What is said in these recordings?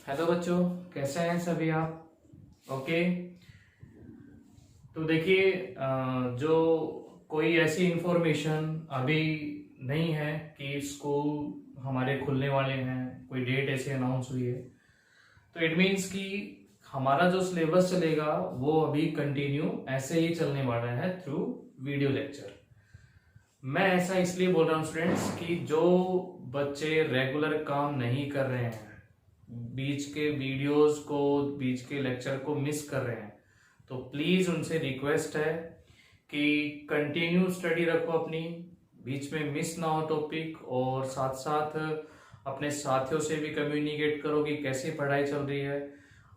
Hello बच्चों, कैसे हैं सभी आप? ओके। तो देखिए, जो कोई ऐसी इंफॉर्मेशन अभी नहीं है कि स्कूल हमारे खुलने वाले हैं, कोई डेट ऐसे अनाउंस हुई है, तो इट मीन्स कि हमारा जो सिलेबस चलेगा वो अभी कंटिन्यू ऐसे ही चलने वाला है थ्रू वीडियो लेक्चर। मैं ऐसा इसलिए बोल रहा हूँ स्टूडेंट्स कि जो बच्चे रेगुलर काम नहीं कर रहे हैं, बीच के वीडियोस को, बीच के लेक्चर को मिस कर रहे हैं, तो प्लीज उनसे रिक्वेस्ट है कि कंटिन्यू स्टडी रखो अपनी, बीच में मिस ना हो टॉपिक, और साथ साथ अपने साथियों से भी कम्युनिकेट करो कि कैसी पढ़ाई चल रही है,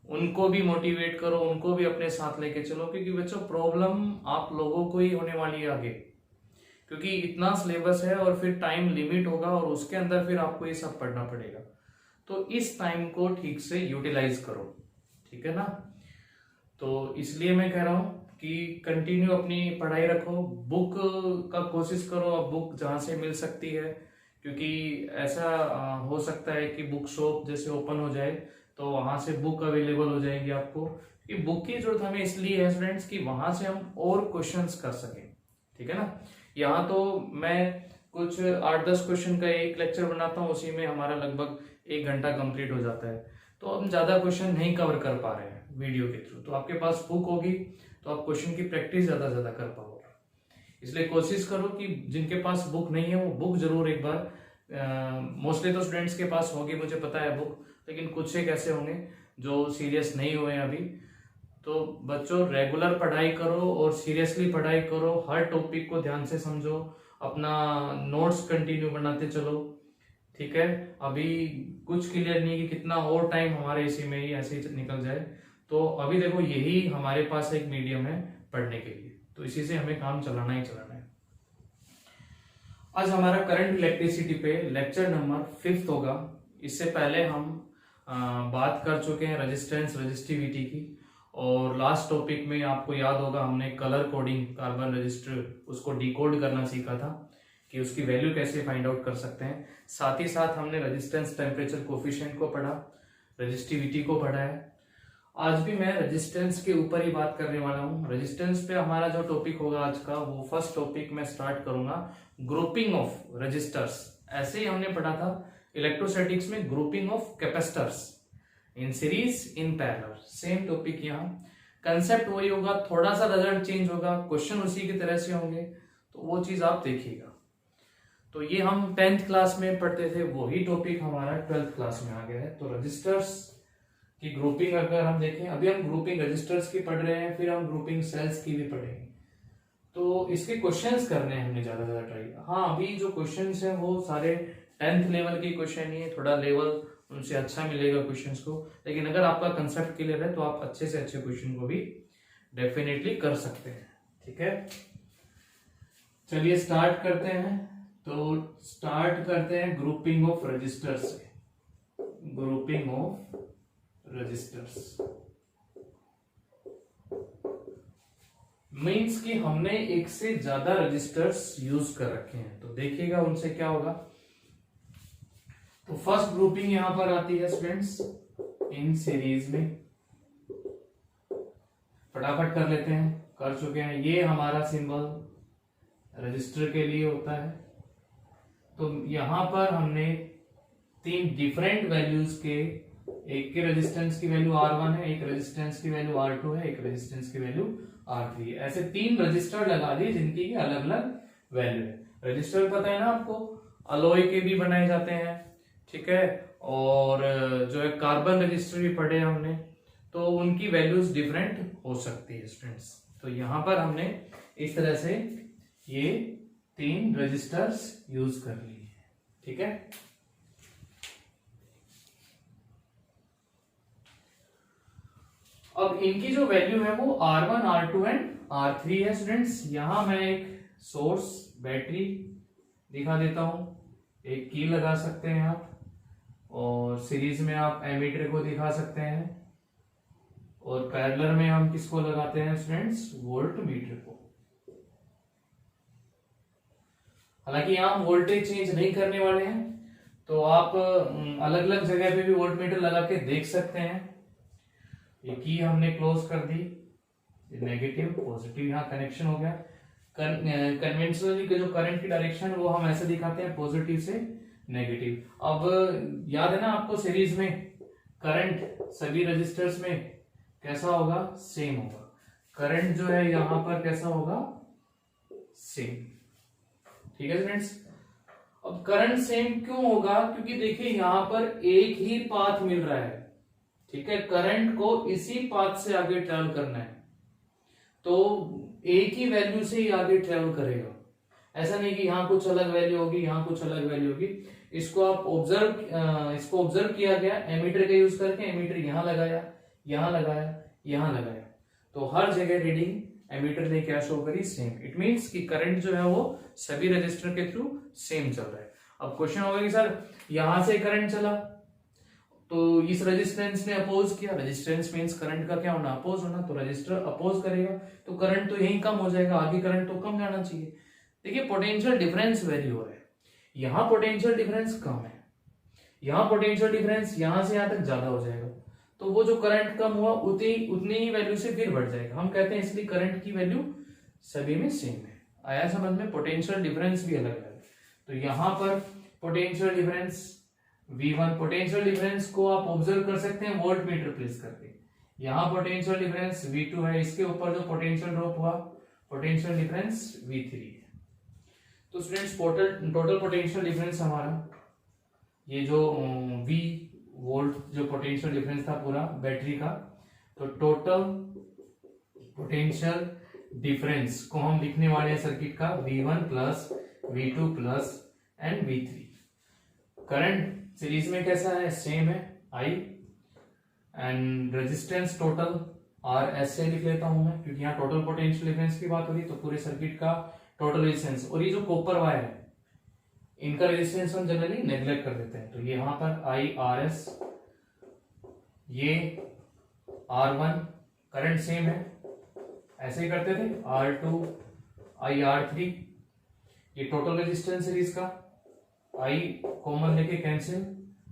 उनको भी मोटिवेट करो, उनको भी अपने साथ लेके चलो, क्योंकि बच्चों प्रॉब्लम आप लोगों को ही होने वाली है आगे, क्योंकि इतना सिलेबस है और फिर टाइम लिमिट होगा और उसके अंदर फिर आपको ये सब पढ़ना पड़ेगा। तो इस टाइम को ठीक से यूटिलाइज करो, ठीक है ना। तो इसलिए मैं कह रहा हूं कि कंटिन्यू अपनी पढ़ाई रखो, बुक का कोशिश करो, अब बुक जहां से मिल सकती है, क्योंकि ऐसा हो सकता है कि बुक शॉप जैसे ओपन हो जाए तो वहां से बुक अवेलेबल हो जाएगी आपको, कि बुक की जरूरत हमें इसलिए है स्टूडेंट्स कि वहां से हम और क्वेश्चंस कर सकें, ठीक है ना। यहाँ तो मैं कुछ 8-10 क्वेश्चन का एक लेक्चर बनाता हूँ, उसी में हमारा लगभग 1 घंटा कंप्लीट हो जाता है, तो हम ज्यादा क्वेश्चन नहीं कवर कर पा रहे हैं वीडियो के थ्रू। तो आपके पास बुक होगी तो आप क्वेश्चन की प्रैक्टिस ज्यादा ज्यादा कर पाओगे। इसलिए कोशिश करो कि जिनके पास बुक नहीं है वो बुक जरूर एक बार, मोस्टली तो स्टूडेंट्स के पास होगी, मुझे पता है बुक, लेकिन कुछ एक ऐसे होंगे जो सीरियस नहीं हुए अभी। तो बच्चों रेगुलर पढ़ाई करो और सीरियसली पढ़ाई करो, हर टॉपिक को ध्यान से समझो, अपना नोट्स कंटिन्यू बनाते चलो, ठीक है। अभी कुछ क्लियर नहीं कि कितना और टाइम हमारे इसी में ही ऐसे ही निकल जाए, तो अभी देखो यही हमारे पास एक मीडियम है पढ़ने के लिए, तो इसी से हमें काम चलाना ही चलाना है। आज हमारा करंट इलेक्ट्रिसिटी पे लेक्चर नंबर 5 होगा। इससे पहले हम बात कर चुके हैं रेजिस्टेंस रेजिस्टिविटी की, और लास्ट टॉपिक में आपको याद होगा हमने कलर कोडिंग कार्बन रजिस्टर उसको डिकोड करना सीखा था कि उसकी वैल्यू कैसे फाइंड आउट कर सकते हैं। साथ ही साथ हमने रेजिस्टेंस टेम्परेचर कोफिशिएंट को पढ़ा, रेजिस्टिविटी को पढ़ा है। आज भी मैं रेजिस्टेंस के ऊपर ही बात करने वाला हूँ। रेजिस्टेंस पे हमारा जो टॉपिक होगा आज का, वो फर्स्ट टॉपिक मैं स्टार्ट करूंगा ग्रुपिंग ऑफ रजिस्टर्स। ऐसे ही हमने पढ़ा था इलेक्ट्रोस्टैटिक्स में grouping of capacitors in series in parallel, same topic यहाँ, कंसेप्ट वही होगा, थोड़ा सा रिजल्ट चेंज होगा, क्वेश्चन उसी की तरह से होंगे, तो वो चीज आप देखिएगा। तो ये हम 10th क्लास में पढ़ते थे, वही टॉपिक हमारा 12th क्लास में आ गया है। तो रजिस्टर्स की ग्रुपिंग अगर हम देखें, अभी हम ग्रुपिंग रजिस्टर्स की पढ़ रहे हैं, फिर हम ग्रुपिंग सेल्स की भी पढ़ेंगे, तो इसके क्वेश्चंस करने हैं हमने ज्यादा ज्यादा ट्राई। हाँ, अभी जो क्वेश्चंस हैं वो सारे 10th लेवल के क्वेश्चन ही है, थोड़ा लेवल उनसे अच्छा मिलेगा क्वेश्चंस को, लेकिन अगर आपका कंसेप्ट क्लियर है तो आप अच्छे से अच्छे क्वेश्चन को भी डेफिनेटली कर सकते हैं, ठीक है। चलिए स्टार्ट करते हैं। तो स्टार्ट करते हैं ग्रुपिंग ऑफ रजिस्टर्स से। ग्रुपिंग ऑफ रजिस्टर्स मीन्स कि हमने एक से ज्यादा रजिस्टर्स यूज कर रखे हैं, तो देखिएगा उनसे क्या होगा। तो फर्स्ट ग्रुपिंग यहां पर आती है स्टूडेंट्स इन सीरीज में, फटाफट कर लेते हैं, कर चुके हैं। ये हमारा सिंबल रजिस्टर के लिए होता है। तो यहां पर हमने 3 डिफरेंट वैल्यूज के, एक के रेजिस्टेंस की वैल्यू R1 है, एक रेजिस्टेंस की वैल्यू R2 है, एक रेजिस्टेंस की वैल्यू R3 है। ऐसे 3 रजिस्टर लगा दिए जिनकी अलग अलग वैल्यू है। रजिस्टर पता है ना आपको, अलॉय के भी बनाए जाते हैं, ठीक है, और जो है कार्बन रजिस्टर भी पढ़े हमने, तो उनकी वैल्यूज डिफरेंट हो सकती है स्टूडेंट्स। तो यहां पर हमने इस तरह से ये 3 रजिस्टर्स यूज कर लिए, ठीक है। अब इनकी जो वैल्यू है वो R1, R2 एंड R3 है स्टूडेंट्स। यहां मैं एक सोर्स बैटरी दिखा देता हूं, एक की लगा सकते हैं आप, और सीरीज में आप एमीटर को दिखा सकते हैं, और पैरेलल में हम किसको लगाते हैं स्टूडेंट्स, वोल्ट मीटर को। हालांकि यहां हम वोल्टेज चेंज नहीं करने वाले हैं, तो आप अलग अलग जगह पे भी वोल्ट मीटर लगा के देख सकते हैं। ये की हमने क्लोज कर दी, नेगेटिव पॉजिटिव यहाँ कनेक्शन हो गया। कन्वेंशनली जो करंट की डायरेक्शन वो हम ऐसे दिखाते हैं, पॉजिटिव से नेगेटिव। अब याद है ना आपको, सीरीज में करंट सभी रजिस्टर्स में कैसा होगा, सेम होगा। करंट जो है यहां पर कैसा होगा, सेम। ठीक है फ्रेंड्स। अब करंट सेम क्यों होगा, क्योंकि देखिए यहां पर एक ही पाथ मिल रहा है। ठीक है, करंट को इसी पाथ से आगे ट्रेवल करना है, तो एक ही वैल्यू से ही आगे ट्रेवल करेगा। ऐसा नहीं कि यहां कुछ अलग वैल्यू होगी, यहां कुछ अलग वैल्यू होगी। इसको आप ऑब्जर्व किया गया एमीटर का यूज करके। एमीटर यहां लगाया, यहां लगाया, यहां लगाया, तो हर जगह रीडिंग एमीटर ने क्या शो करी, सेम। इट मींस कि करंट जो है वो सभी रजिस्टर के थ्रू सेम चल रहा है। अब क्वेश्चन होगा कि सर यहां से करंट चला तो इस रेजिस्टेंस ने अपोज किया। रेजिस्टेंस मींस करंट का क्या होना, अपोज होना, तो रजिस्टर अपोज करेगा तो करंट तो यहीं कम हो जाएगा, आगे करंट तो कम जाना चाहिए। देखिए पोटेंशियल डिफरेंस वेरी हो रहा है, यहां पोटेंशियल डिफरेंस कम है, यहां पोटेंशियल डिफरेंस यहां से यहां तक ज्यादा हो जाएगा, तो वो जो करंट कम हुआ उतनी ही वैल्यू से फिर बढ़ जाएगा। हम कहते हैं इसलिए करंट की वैल्यू सभी में सेम है। आया समझ में, पोटेंशियल डिफरेंस भी अलग अलग। तो यहां पर potential difference V1, potential difference को आप ऑब्जर्व कर सकते हैं वोल्ट मीटर प्लेस करके। यहां पोटेंशियल डिफरेंस V2 है, इसके ऊपर जो पोटेंशियल ड्रॉप हुआ पोटेंशियल डिफरेंस V3 है। तो स्टूडेंट्स टोटल पोटेंशियल डिफरेंस हमारा ये जो V वोल्ट जो पोटेंशियल डिफरेंस था पूरा बैटरी का, तो टोटल पोटेंशियल डिफरेंस को हम लिखने वाले हैं सर्किट का V1 plus V2 plus and V3। Current series में कैसा है, सेम है I, and resistance total R ऐसे लिख लेता हूं मैं, क्योंकि यहाँ टोटल पोटेंशियल डिफरेंस की बात हो रही, तो पूरे सर्किट का टोटल रेजिस्टेंस। और ये जो कॉपर वायर है इनका रेजिस्टेंस हम जनरली नेग्लेक्ट कर देते हैं, तो ये यहां पर IRS, ये R1, करंट सेम है ऐसे ही करते थे, R2 IR3, ये टोटल रेजिस्टेंस सीरीज का, I कॉमन लेके कैंसिल,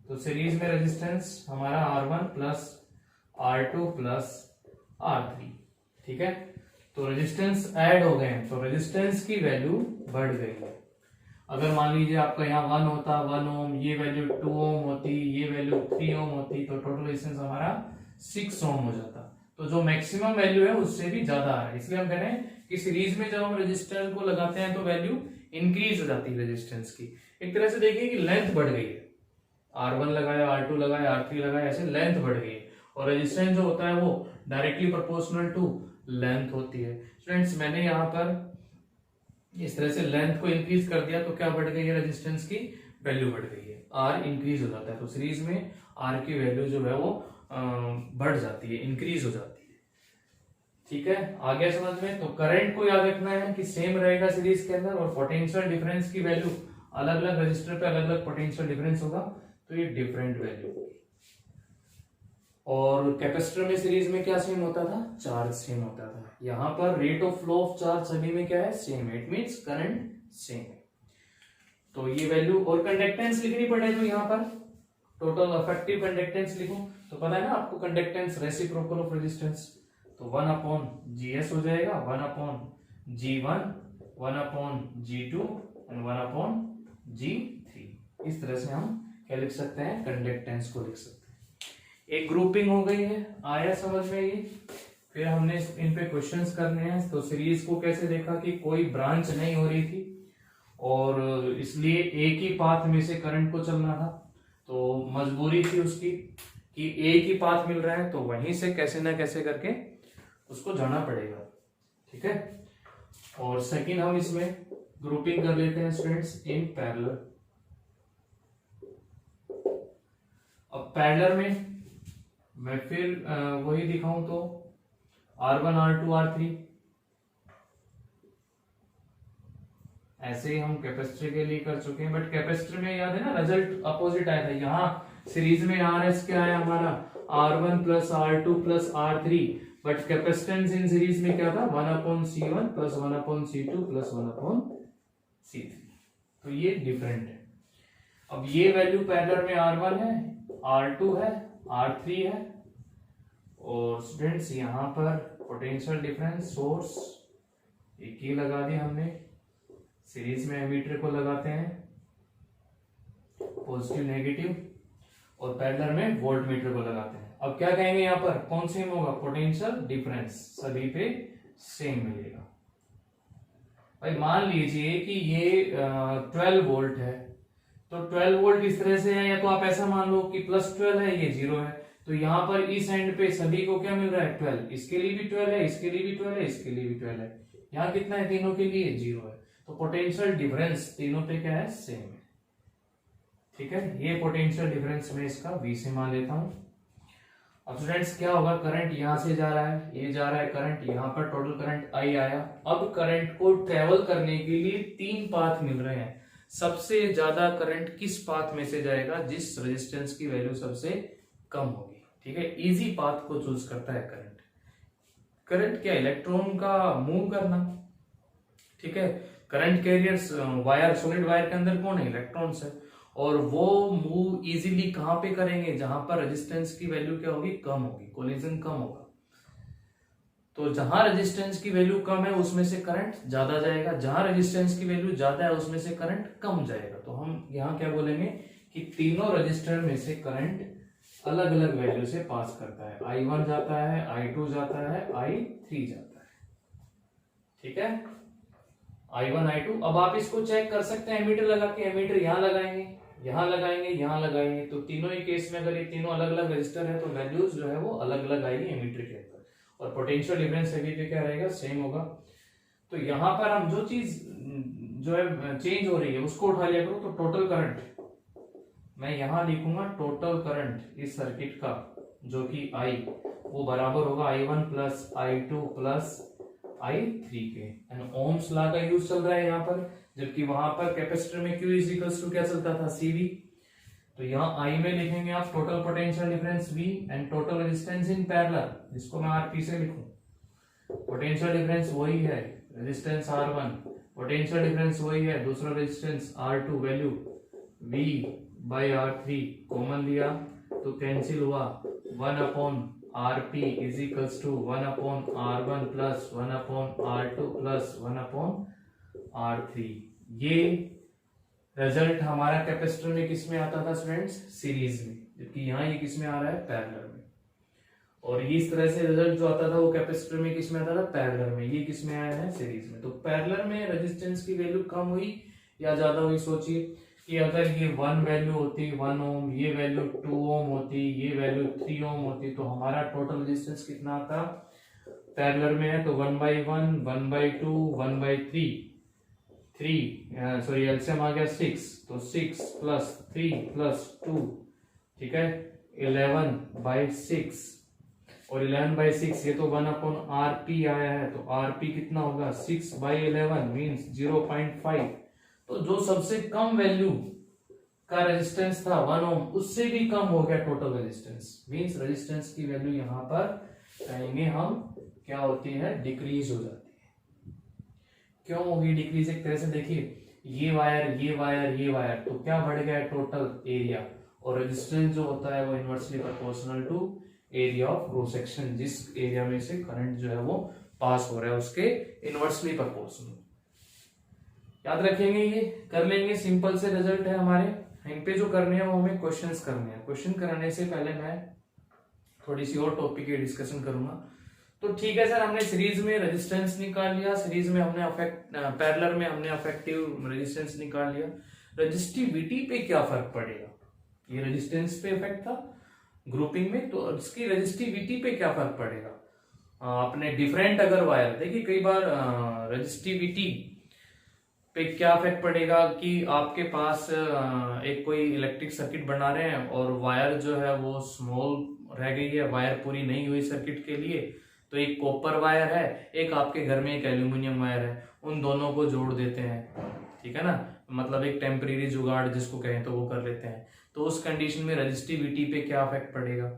तो सीरीज में रेजिस्टेंस हमारा R1 plus R2 plus R3। ठीक है, तो रेजिस्टेंस ऐड हो गए हैं, तो रेजिस्टेंस की वैल्यू बढ़ गई है। अगर मान लीजिए आपका यहाँ 1 होता 1 ओम, ये वैल्यू 2 ओम होती, ये वैल्यू 3 ओम होती, तो टोटल रेजिस्टेंस हमारा 6 ओम हो जाता। तो जो मैक्सिमम वैल्यू है उससे भी ज्यादा है, इसलिए हम कह रहे हैं कि सीरीज में जब हम रेजिस्टेंस को लगाते हैं तो वैल्यू इंक्रीज हो जाती है रेजिस्टेंस की। एक तरह से देखिए कि लेंथ बढ़ गई है, R1 लगाया, R2 लगाया, R3 लगाया, ऐसे लेंथ बढ़ गई है, और रेजिस्टेंस जो होता है वो डायरेक्टली प्रोपोर्शनल टू लेंथ होती है। स्टूडेंट्स मैंने यहाँ पर इस तरह से लेंथ को इंक्रीज कर दिया, तो क्या बढ़ गई है, रेजिस्टेंस की वैल्यू बढ़ गई है, R इंक्रीज हो जाता है, तो सीरीज में R की वैल्यू जो है वो बढ़ जाती है, इंक्रीज हो जाती है। ठीक है, आगे समझ में। तो करंट को याद रखना है कि सेम रहेगा सीरीज के अंदर, और पोटेंशियल डिफरेंस की वैल्यू अलग अलग रजिस्टर पे अलग अलग पोटेंशियल डिफरेंस होगा, तो ये डिफरेंट वैल्यू होगी। और कैपेसिटर में सीरीज में क्या सेम होता था, चार्ज सेम होता था। यहां पर rate of flow of charge सभी में क्या है, सेम है, इट मींस करंट सेम है। तो ये वैल्यू, और कंडक्टेंस लिखनी पड़ेगी यहाँ पर, टोटल इफेक्टिव कंडक्टेंस लिखूं तो पता है ना आपको, कंडक्टेंस रेसिप्रोकल ऑफ रेजिस्टेंस, तो 1/GS हो जाएगा, 1/G1, 1/G2 एंड 1/G3। इस तरह से हम क्या लिख सकते हैं, कंडक्टेंस को लिख सकते हैं। एक ग्रुपिंग हो गई है, आया समझ में ये। फिर हमने इन पे क्वेश्चंस करने हैं। तो सीरीज को कैसे देखा कि कोई ब्रांच नहीं हो रही थी और इसलिए एक ही पाथ में से करंट को चलना था, तो मजबूरी थी उसकी कि एक ही पाथ मिल रहा है, तो वहीं से कैसे ना कैसे करके उसको जाना पड़ेगा। ठीक है, और सेकंड हम इसमें ग्रुपिंग कर लेते हैं स्टूडेंट्स इन पैरेलल। अब पैरेलल में मैं फिर वही दिखाऊं तो R1 R2 R3, ऐसे ही हम कैपेसिटर के लिए कर चुके हैं, बट कैपेसिटर में याद है ना रिजल्ट अपोजिट आया था। यहाँ सीरीज में RS क्या है हमारा, R1 plus R2 plus R3, but capacitance in series में क्या था, 1/C1 plus 1/C2 plus 1/C3। तो ये डिफरेंट है। अब ये वैल्यू पैरेलल में R1 है, R2 है, R3 है, और स्टूडेंट्स यहाँ पर पोटेंशियल डिफरेंस सोर्स एक ही लगा दिया हमने, सीरीज में एमीटर को लगाते हैं पॉजिटिव नेगेटिव, और पैरेलल में वोल्टमीटर को लगाते हैं। अब क्या कहेंगे यहाँ पर, कौन सेम होगा, पोटेंशियल डिफरेंस सभी पे सेम मिलेगा। भाई मान लीजिए कि ये 12 वोल्ट है, तो 12 वोल्ट इस तरह से है, या तो आप ऐसा मान लो कि +12 है, ये 0 है, तो यहाँ पर इस एंड पे सभी को क्या मिल रहा है, 12, इसके लिए भी 12 है, इसके लिए भी 12 है, इसके लिए भी 12 है, यहाँ कितना है, तीनों के लिए 0 है, तो पोटेंशियल डिफरेंस तीनों पे क्या है, सेम है। ठीक है, ये पोटेंशियल डिफरेंस में इसका V से मान लेता हूं। अब स्टूडेंट्स क्या होगा, करंट यहां से जा रहा है, ये जा रहा है करंट, यहां पर टोटल करंट I आया। अब करंट को ट्रेवल करने के लिए 3 पाथ मिल रहे हैं। सबसे ज्यादा करंट किस पाथ में से जाएगा, जिस रेजिस्टेंस की वैल्यू सबसे कम होगी। ठीक है, इजी पाथ को चूज करता है करंट। करंट क्या, इलेक्ट्रॉन का मूव करना। ठीक है, current carriers wire, solid wire के अंदर कौन है, इलेक्ट्रॉन्स है, और वो मूव इजीली कहां पे करेंगे, जहां पर रेजिस्टेंस की वैल्यू क्या होगी, कम होगी, कोलिजन कम होगा। तो जहां रेजिस्टेंस की वैल्यू कम है उसमें से करंट ज्यादा जाएगा, जहां रेजिस्टेंस की वैल्यू ज्यादा है उसमें से करंट कम जाएगा। तो हम यहां क्या बोलेंगे कि तीनों रजिस्टर में से करंट अलग अलग वैल्यू से पास करता है। I1 जाता है, I2 जाता है, I3 जाता है। ठीक है, I1 I2। अब आप इसको चेक कर सकते हैं एमीटर लगा के, एमीटर यहां लगाएंगे, यहां लगाएंगे, यहां लगाएंगे, तो तीनों ही केस में अगर ये तीनों अलग अलग रजिस्टर है तो वैल्यूज जो है वो अलग अलग आएगी एमीटर के अंदर, और पोटेंशियल डिफरेंस सभी पे क्या रहेगा, सेम होगा। तो यहां पर हम जो चीज जो है चेंज हो रही है उसको उठा लिया करो। तो टोटल करंट मैं यहां लिखूंगा, टोटल करंट इस सर्किट का जो कि I, वो बराबर होगा I1 plus I2 plus I3 के। एंड ओम्स लॉ का यूज चल रहा है यहाँ पर, जबकि वहां पर कैपेसिटर में Q इज इक्वल्स टू क्या चलता था, CV। तो यहाँ I में लिखेंगे आप total potential difference V and total resistance in parallel, जिसको मैं RP से लिखूं। पोटेंशियल डिफरेंस वही है, रेजिस्टेंस R1, पोटेंशियल डिफरेंस वही है, दूसरा resistance R2, value V by R3 common लिया तो कैंसिल हुआ, 1 upon RP is equals to 1 upon R1 plus 1 upon R2 plus 1 upon R3। ये रिजल्ट हमारा कैपेसिटर में किस में आता था स्टूडेंट्स, सीरीज में, जबकि यहाँ ये किस में आ रहा है, पैरेलल में। और इस तरह से रिजल्ट जो आता था वो कैपेसिटर में किस में आता था, पैरेलल में, ये किस में आया है, सीरीज में। तो पैरेलल में रेजिस्टेंस की वैल्यू कम हुई या ज्यादा हुई, सोचिए कि अगर ये 1 वैल्यू होती 1 ओम, ये वैल्यू 2 ओम होती, ये वैल्यू 3 ओम होती, तो हमारा टोटल रेजिस्टेंस कितना आता, पैरेलल में है तो 1/1, 1/2, 1/3, 3 सॉरी एलसीएम आ गया 6, तो 6 प्लस 3 प्लस 2, ठीक है 11/6, और 11/6 ये तो 1 अपॉन RP आया है, तो RP कितना होगा, 6/11 मीन्स 0.5। तो जो सबसे कम वैल्यू का रेजिस्टेंस था 1 ओम, उससे भी कम हो गया टोटल रेजिस्टेंस, मीन्स रेजिस्टेंस की वैल्यू यहां पर कहेंगे हम क्या होती है, डिक्रीज हो जाती है। क्यों होगी डिक्रीज, एक तरह से देखिए ये वायर ये वायर ये वायर, तो क्या बढ़ गया टोटल एरिया, और रेजिस्टेंस जो होता है वो inversely proportional to area of cross section, जिस एरिया में से करंट जो है वो पास हो रहा है उसके इनवर्सली प्रोपोर्शनल। याद रखेंगे, ये कर लेंगे, सिंपल से रिजल्ट है हमारे। इन पे जो करने हैं वो हमें क्वेश्चंस करने हैं। क्वेश्चन कराने से पहले मैं थोड़ी सी और टॉपिक की डिस्कशन करूंगा। तो ठीक है सर, हमने सीरीज में रेजिस्टेंस निकाल लिया, सीरीज में हमने पैरेलल में हमने अफेक्टिव रेजिस्टेंस निकाल लिया, रजिस्टिविटी पे क्या फर्क पड़ेगा, ये रेजिस्टेंस पे इफेक्ट था ग्रुपिंग में, तो इसकी रजिस्टिविटी पे क्या फर्क पड़ेगा। अपने डिफरेंट अगर वायर, देखिए कई बार रजिस्टिविटी पे क्या इफेक्ट पड़ेगा कि आपके पास एक कोई इलेक्ट्रिक सर्किट बना रहे हैं और वायर जो है वो स्मॉल रह गई है, वायर पूरी नहीं हुई सर्किट के लिए, तो एक कॉपर वायर है, एक आपके घर में एक एल्यूमिनियम वायर है, उन दोनों को जोड़ देते हैं, ठीक है ना, मतलब एक टेम्परेरी जुगाड़ जिसको कहें तो वो कर लेते हैं। तो उस कंडीशन में रजिस्टिविटी पे क्या इफेक्ट पड़ेगा।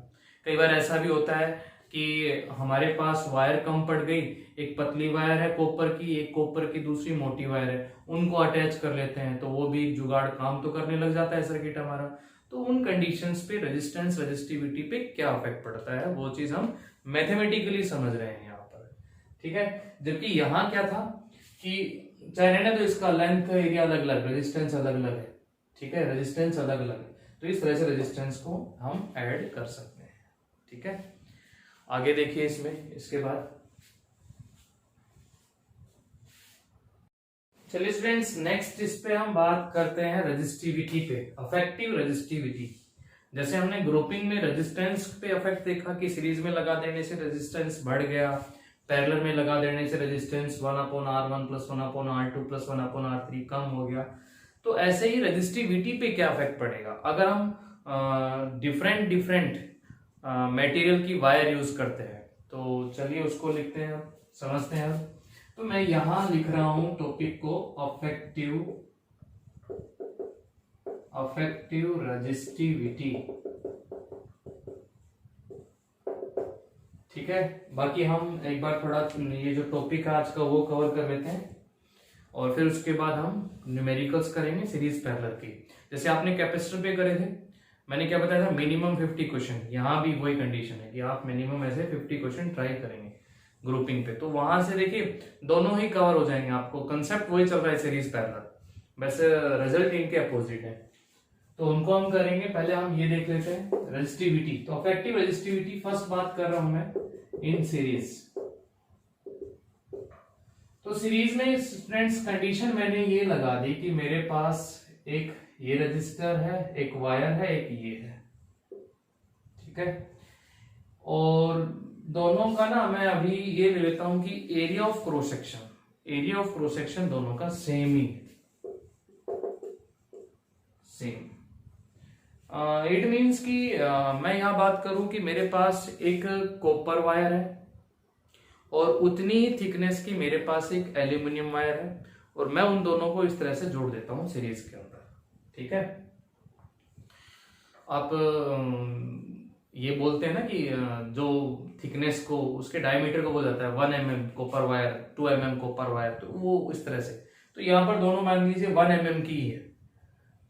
कई बार ऐसा भी होता है कि हमारे पास वायर कम पड़ गई, एक पतली वायर है कॉपर की, एक कॉपर की दूसरी मोटी वायर है, उनको अटैच कर लेते हैं तो वो भी एक जुगाड़ काम तो करने लग जाता है सर्किट हमारा। तो उन कंडीशंस पे रेजिस्टेंस रेजिस्टिविटी पे क्या इफेक्ट पड़ता है वो चीज हम मैथमेटिकली समझ रहे हैं यहाँ पर, ठीक है। जबकि यहाँ क्या था कि चाहे रहने तो इसका लेंथ एरिया अलग अलग, रेजिस्टेंस अलग अलग है, ठीक है, रेजिस्टेंस अलग अलग है, तो इस तरह से रेजिस्टेंस को हम ऐड कर सकते हैं, ठीक है। आगे देखिए इसमें, इसके बाद चलिए स्टूडेंट्स नेक्स्ट इस पे हम बात करते हैं रेजिस्टिविटी पे, अफेक्टिव रेजिस्टिविटी। जैसे हमने ग्रुपिंग में रेजिस्टेंस पे इफेक्ट देखा कि सीरीज में लगा देने से रेजिस्टेंस बढ़ गया, पैरेलल में लगा देने से रेजिस्टेंस 1/R1 + 1/R2 + 1/R3 कम हो गया। तो ऐसे ही रेजिस्टिविटी पे क्या इफेक्ट पड़ेगा अगर हम डिफरेंट मटेरियल की वायर यूज करते हैं। तो चलिए उसको लिखते हैं, समझते हैं। तो मैं यहां लिख रहा हूं टॉपिक को अफेक्टिव रेजिस्टिविटी, ठीक है। बाकी हम एक बार थोड़ा ये जो टॉपिक है आज का वो कवर कर लेते हैं और फिर उसके बाद हम न्यूमेरिकल्स करेंगे सीरीज पैरेलल की। जैसे आपने कैपेसिटर पे करे थे, मैंने क्या बताया था, मिनिमम 50 क्वेश्चन। यहाँ भी वही कंडीशन है कि आप मिनिमम ऐसे 50 क्वेश्चन ट्राई करेंगे ग्रुपिंग पे, तो वहां से देखिए दोनों ही कवर हो जाएंगे। आपको कंसेप्ट वही चल रहा है सीरीज पैरेलल, वैसे रिजल्ट इनके अपोजिट है। तो उनको हम करेंगे, पहले हम ये देख लेते हैं रेजिस्टिविटी। तो अफेक्टिव रेजिस्टिविटी फर्स्ट बात कर रहा हूं मैं इन सीरीज। तो सीरीज में स्टूडेंट्स कंडीशन मैंने ये लगा दी कि मेरे पास एक ये रजिस्टर है, एक वायर है, एक ये है, ठीक है। और दोनों का ना मैं अभी ये ले लेता हूं कि एरिया ऑफ क्रॉस सेक्शन दोनों का सेम ही है, सेम। इट मीन्स कि मैं यहां बात करूं कि मेरे पास एक कॉपर वायर है और उतनी ही थिकनेस की मेरे पास एक एल्यूमिनियम वायर है, और मैं उन दोनों को इस तरह से जोड़ देता हूं सीरीज के अंदर, ठीक है। आप ये बोलते हैं ना कि जो थिकनेस को, उसके डायमीटर को बोला जाता है 1 mm copper wire, 2 mm copper wire, तो वो इस तरह से। तो यहाँ पर दोनों मान लीजिए 1 mm की है,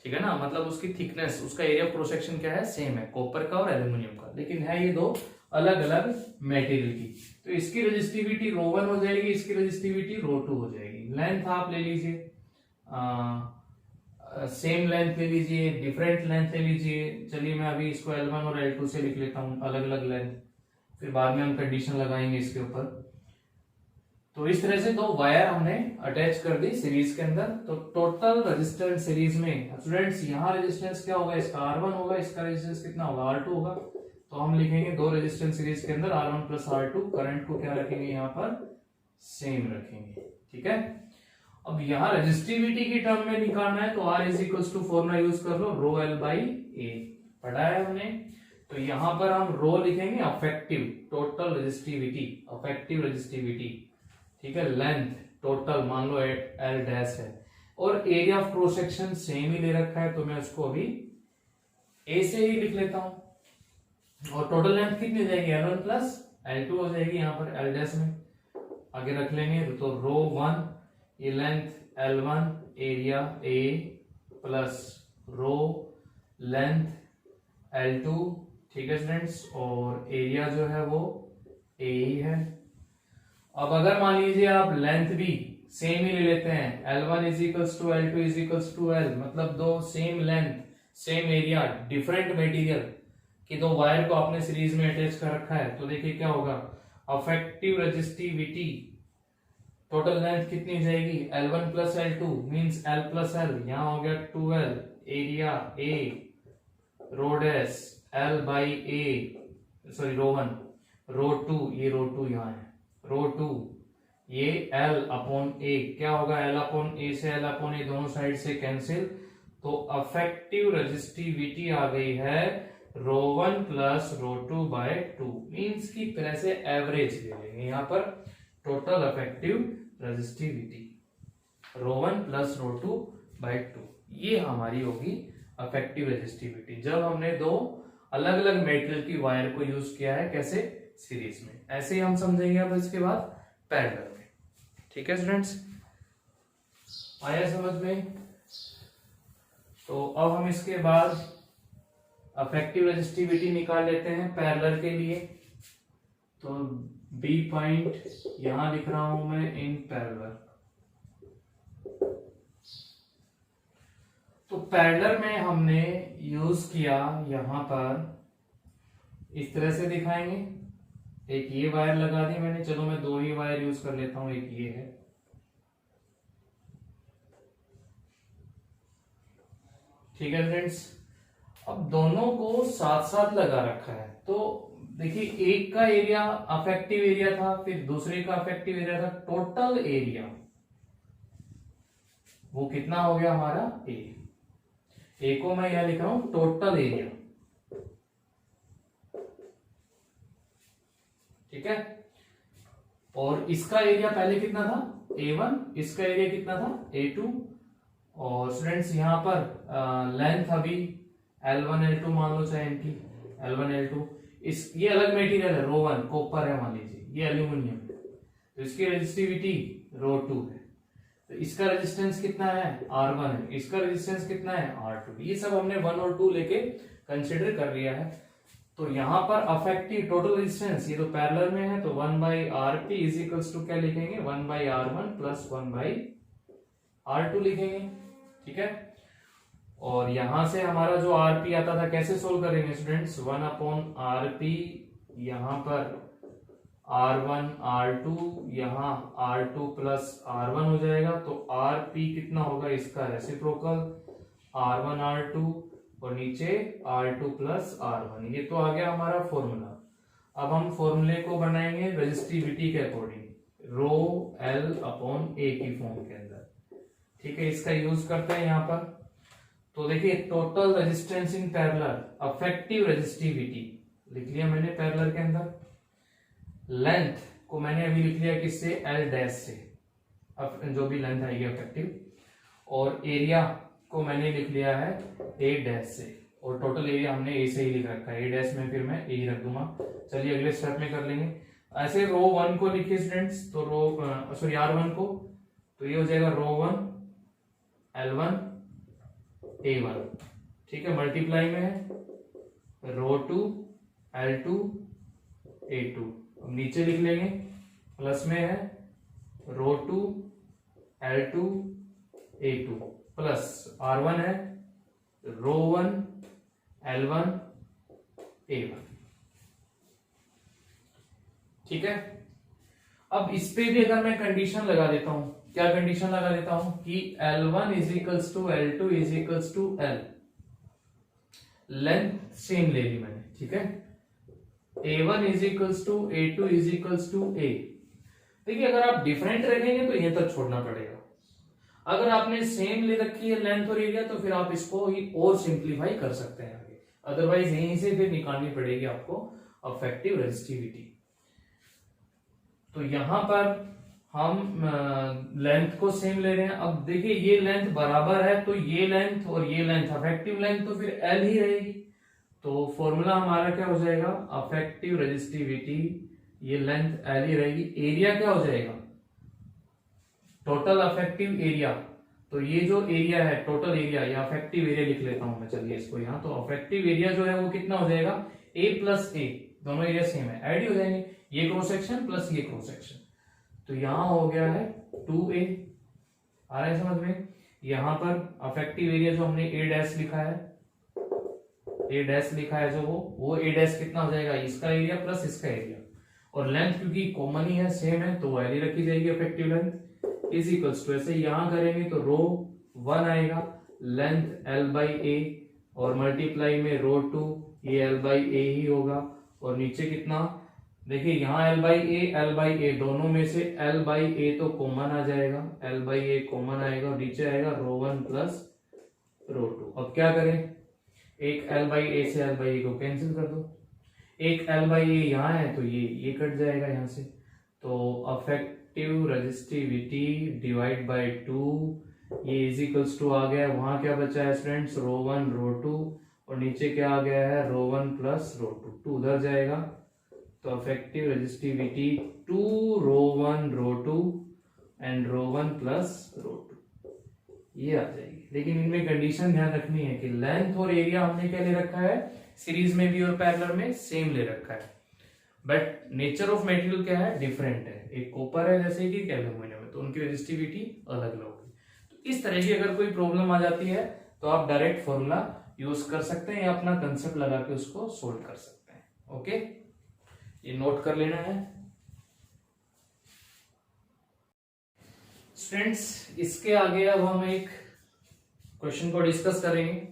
ठीक है ना, मतलब उसकी थिकनेस, उसका एरिया ऑफ क्रॉस सेक्शन क्या है, सेम है, कॉपर का और एल्यूमिनियम का, लेकिन है ये दो अलग अलग मेटेरियल की। तो इसकी रेजिस्टिविटी ρ1 हो जाएगी, इसकी रेजिस्टिविटी ρ2 हो जाएगी। लेंथ आप ले लीजिए, सेम लेंथ ले लीजिए, डिफरेंट लेंथ ले लीजिए। चलिए मैं अभी इसको L1 और L2 से लिख लेता हूं, अलग अलग लेंथ, फिर बाद में हम कंडीशन लगाएंगे इसके ऊपर। तो इस तरह से दो वायर हमने अटैच कर दी सीरीज के अंदर। तो टोटल रेजिस्टेंस सीरीज में स्टूडेंट्स यहाँ रेजिस्टेंस क्या होगा, इसका R1 होगा, इसका रेजिस्टेंस कितना होगा, R2 होगा। तो हम लिखेंगे दो रेजिस्टेंस सीरीज के अंदर R1 + R2, करंट को क्या रखेंगे यहाँ पर, सेम रखेंगे, ठीक है। अब यहाँ रेजिस्टिविटी की टर्म में निकालना है तो R = फॉर्मूला यूज कर लो, ρL/A, पढ़ा है हमने। तो यहाँ पर हम रो लिखेंगे affective, total resistivity, affective resistivity, ठीक है। लेंथ टोटल मान लो L डैश है, और area of cross section same ही दे रखा है, तो मैं उसको अभी A से ही लिख लेता हूं। और टोटल लेंथ कितनी हो जाएगी, L1 + L2 हो जाएगी यहाँ पर L डैश में, आगे रख लेंगे। तो ρ1 ये length L1 area A plus row length L2, ठीक है स्टूडेंट्स, और एरिया जो है वो A ही है। अब अगर मान लीजिए आप लेंथ भी सेम ही ले लेते हैं, L1 = L2 = L, मतलब दो same length same area different material कि दो वायर को आपने सीरीज में अटैच कर रखा है, तो देखिए क्या होगा, अफेक्टिव रेजिस्टिविटी टोटल लेंथ कितनी हो जाएगी, L1 + L2 means L + L, यहां हो गया 2L, area A, rho dash L/A, sorry ρ1, ρ2 ये ρ2 यहाँ है, ρ2 ये L/A, क्या होगा L/A से L/A दोनों साइड से कैंसिल, तो अफेक्टिव रेजिस्टिविटी आ गई है ρ1 + ρ2/2, मींस की तरह से एवरेज ले लेंगे यहाँ पर टोटल अफेक्टिव रेजिस्टिविटी ρ1 + ρ2/2, ये हमारी होगी अफेक्टिव रेजिस्टिविटी जब हमने दो अलग अलग मेटेरियल की वायर को यूज किया है, कैसे, सीरीज में। ऐसे ही हम समझेंगे अब इसके बाद पैरेलल में, ठीक है स्टूडेंट्स। आया समझ में? तो अब हम इसके बाद अफेक्टिव रेजिस्टिविटी निकाल लेते हैं पैरेलल के लिए। तो बी पॉइंट यहां लिख रहा हूं मैं इन पैरेलल। तो पैरेलल में हमने यूज किया यहां पर, इस तरह से दिखाएंगे। एक ये वायर लगा दी मैंने, चलो मैं दो ही वायर यूज कर लेता हूं, एक ये है। ठीक है फ्रेंड्स, अब दोनों को साथ साथ लगा रखा है। तो देखिए, एक का एरिया अफेक्टिव एरिया था, फिर दूसरे का अफेक्टिव एरिया था। टोटल एरिया वो कितना हो गया हमारा? ए को मैं यहां लिख रहा हूं टोटल एरिया। ठीक है, और इसका एरिया पहले कितना था? A1, इसका एरिया कितना था? A2। और स्टूडेंट्स यहां पर लेंथ अभी L1 L2 मान लो, चाहे इनकी L1 L2। इस ये अलग मटेरियल है, रो1 कॉपर है मान लीजिए, ये एल्यूमिनियम है, तो इसकी रेजिस्टिविटी रो2 है। तो इसका रेजिस्टेंस कितना है? R1 है। इसका रेजिस्टेंस कितना है? R2। ये सब हमने 1 और 2 लेके कंसिडर कर लिया है। तो यहां पर अफेक्टिव टोटल रेजिस्टेंस, ये तो पैरेलल में है, तो 1/RP इज इक्वल्स टू क्या लिखेंगे? 1/R1 प्लस 1/R2 लिखेंगे। ठीक है, और यहां से हमारा जो RP आता था कैसे सोल्व करेंगे स्टूडेंट्स? 1/RP, यहां पर R1 R2, यहां R2 प्लस R1 हो जाएगा। तो RP कितना होगा? इसका रेसिप्रोकल R1 R2, और नीचे R2 प्लस R1। ये तो आ गया हमारा फॉर्मूला। अब हम फॉर्मूले को बनाएंगे रेजिस्टिविटी के according, rho L upon A की फॉर्म के अंदर। ठीक है, इसका यूज करते हैं यहां पर। तो देखिए, total resistance in parallel, affective resistivity लिख लिया मैंने पैरेलल के अंदर। लेंथ को मैंने अभी लिख लिया किससे? L डैश से, अब जो भी लेंथ आएगी अफेक्टिव। और एरिया को मैंने लिख लिया है A डैश से, और टोटल एरिया हमने A से ही लिख रखा है। A डैश में फिर मैं A ही रख दूंगा। चलिए अगले स्टेप में कर लेंगे। ऐसे रो 1 को लिखिए स्टूडेंट्स, तो R1 को, तो ये हो जाएगा रो 1 L1 A1। ठीक है, मल्टीप्लाई में है रो 2 L2 A2। अब नीचे लिख लेंगे, प्लस में है रो 2 L2 A2 प्लस R1 है रो 1 L1 A1। ठीक है, अब इस पे भी अगर मैं कंडीशन लगा देता हूं, क्या कंडीशन लगा देता हूं? कि L1 is equals to L2 is equals to L, length same ले ली मैंने। ठीक है, A1 is equals to A2 is equals to A। देखिए, अगर आप डिफरेंट रखेंगे तो ये तक छोड़ना पड़ेगा। अगर आपने सेम ले रखी है लेंथ और एरिया, तो फिर आप इसको ही और सिंप्लीफाई कर सकते हैं आगे। अदरवाइज यहीं से फिर निकालनी पड़ेगी आपको अफेक्टिव रेजिस्टिविटी। तो यहां पर हम लेंथ को सेम ले रहे हैं। अब देखिए, ये लेंथ बराबर है, तो ये लेंथ और ये लेंथ अफेक्टिव लेंथ, तो फिर L ही रहेगी। तो फॉर्मूला हमारा क्या हो जाएगा? अफेक्टिव रेजिस्टिविटी, ये लेंथ L ही रहेगी। एरिया क्या हो जाएगा? Total affective area. तो ये जो एरिया है टोटल एरिया, या अफेक्टिव एरिया लिख लेता हूं मैं, चलिए इसको यहाँ। तो अफेक्टिव एरिया जो है वो कितना हो जाएगा? A प्लस A, दोनों एरिया सेम है, ऐड ही हो जाएंगे। ये क्रॉस सेक्शन प्लस ये क्रॉस सेक्शन, तो यहां हो गया है 2A। आ रहा है समझ में? यहां पर अफेक्टिव एरिया जो हमने A डैश लिखा है, A डैश लिखा है जो वो A डैश कितना हो जाएगा? इसका एरिया प्लस इसका एरिया। और लेंथ क्योंकि कॉमन ही है, सेम है, तो वैल्यू रखी जाएगी effective length is equals to, ऐसे यहां करेंगे तो रो 1 आएगा, लेंथ L बाई A, और मल्टीप्लाई में रो 2, ये L बाई A ही होगा। और नीचे कितना? देखिए, यहाँ L बाई A दोनों में से L बाई A तो कॉमन आ जाएगा, L बाई A कॉमन आएगा, और नीचे आएगा रो 1 प्लस रो 2। अब क्या करें? एक L बाई A से L बाई A को कैंसिल कर दो। एक L बाई A यहाँ है, तो ये कट जाएगा यहाँ से। तो अफेक्टिव रेजिस्टिविटी डिवाइड बाई 2, ये इज इक्वल्स टू आ गया। वहां क्या बचा है स्टूडेंट्स? रो 1 रो 2, और नीचे क्या आ गया है? रो 1 प्लस रो 2, 2 उधर जाएगा। तो effective resistivity 2 rho 1 rho 2 and rho 1 plus rho 2। ये आ जाएगी। लेकिन इनमें कंडीशन ध्यान रखनी है कि लेंथ और एरिया हमने क्या ले रखा है, सीरीज में भी और पैरेलल में सेम ले रखा है, बट नेचर ऑफ मटेरियल क्या है, डिफरेंट है। एक कॉपर है जैसे कि एल्यूमिनियम है, तो उनकी रेजिस्टिविटी अलग अलग होगी। तो इस तरह की अगर कोई प्रॉब्लम आ जाती है तो आप डायरेक्ट फॉर्मूला यूज कर सकते हैं या अपना कंसेप्ट लगा के उसको सोल्व कर सकते हैं। ओके, ये नोट कर लेना है स्टूडेंट्स। इसके आगे अब हम एक क्वेश्चन को डिस्कस करेंगे,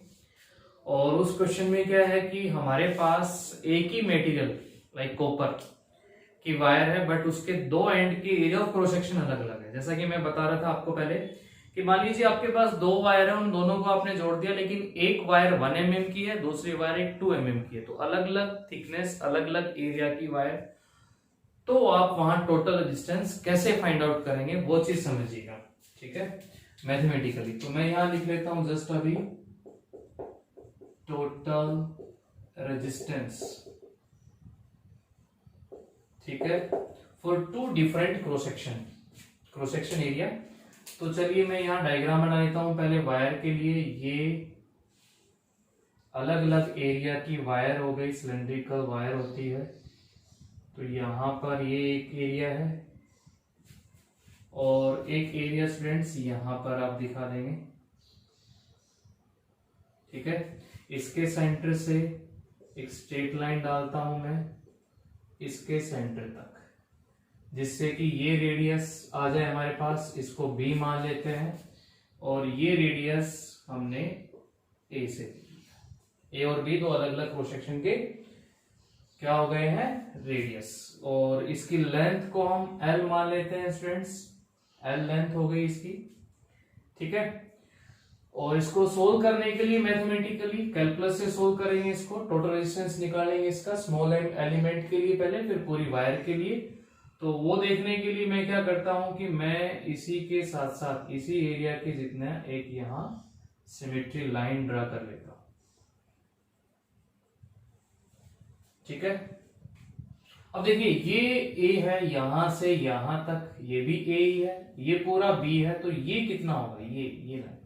और उस क्वेश्चन में क्या है कि हमारे पास एक ही मटेरियल लाइक कॉपर की वायर है, बट उसके दो एंड की एरिया ऑफ क्रॉस सेक्शन अलग अलग है। जैसा कि मैं बता रहा था आपको पहले कि मान लीजिए आपके पास दो वायर है, उन दोनों को आपने जोड़ दिया, लेकिन एक वायर 1 mm की है, दूसरी वायर एक 2 mm की है, तो अलग अलग थिकनेस, अलग अलग एरिया की वायर, तो आप वहां टोटल रेजिस्टेंस कैसे फाइंड आउट करेंगे वो चीज समझिएगा, ठीक है, मैथमेटिकली। तो मैं यहां लिख लेता हूं जस्ट अभी टोटल रेजिस्टेंस, ठीक है, for two different cross section area. तो चलिए मैं यहां डायग्राम बना लेता हूं पहले वायर के लिए। ये अलग अलग एरिया की वायर हो गई, सिलेंड्रिकल वायर होती है। तो यहां पर ये एक एरिया है और एक एरिया स्टूडेंट्स यहां पर आप दिखा देंगे, ठीक है। इसके सेंटर से एक स्ट्रेट लाइन डालता हूं मैं इसके सेंटर तक, जिससे कि ये रेडियस आ जाए हमारे पास, इसको बी मान लेते हैं, और ये रेडियस हमने ए से लिया। ए और बी दो अलग अलग क्रॉस सेक्शन के क्या हो गए हैं, रेडियस, और इसकी लेंथ को हम एल मान लेते हैं स्टूडेंट्स, एल लेंथ हो गई इसकी, ठीक है। और इसको सोल्व करने के लिए मैथमेटिकली कैलकुलस से सोल्व करेंगे, इसको टोटल रेजिस्टेंस निकालेंगे इसका स्मॉल एलिमेंट के लिए पहले, फिर पूरी वायर के लिए। तो वो देखने के लिए मैं क्या करता हूं कि मैं इसी के साथ साथ इसी एरिया के जितना एक यहां सिमेट्री लाइन ड्रा कर लेता हूं, ठीक है। अब देखिए ये ए है, यहां से यहां तक ये भी ए ही है, ये पूरा बी है, तो ये कितना होगा, ये लाइन,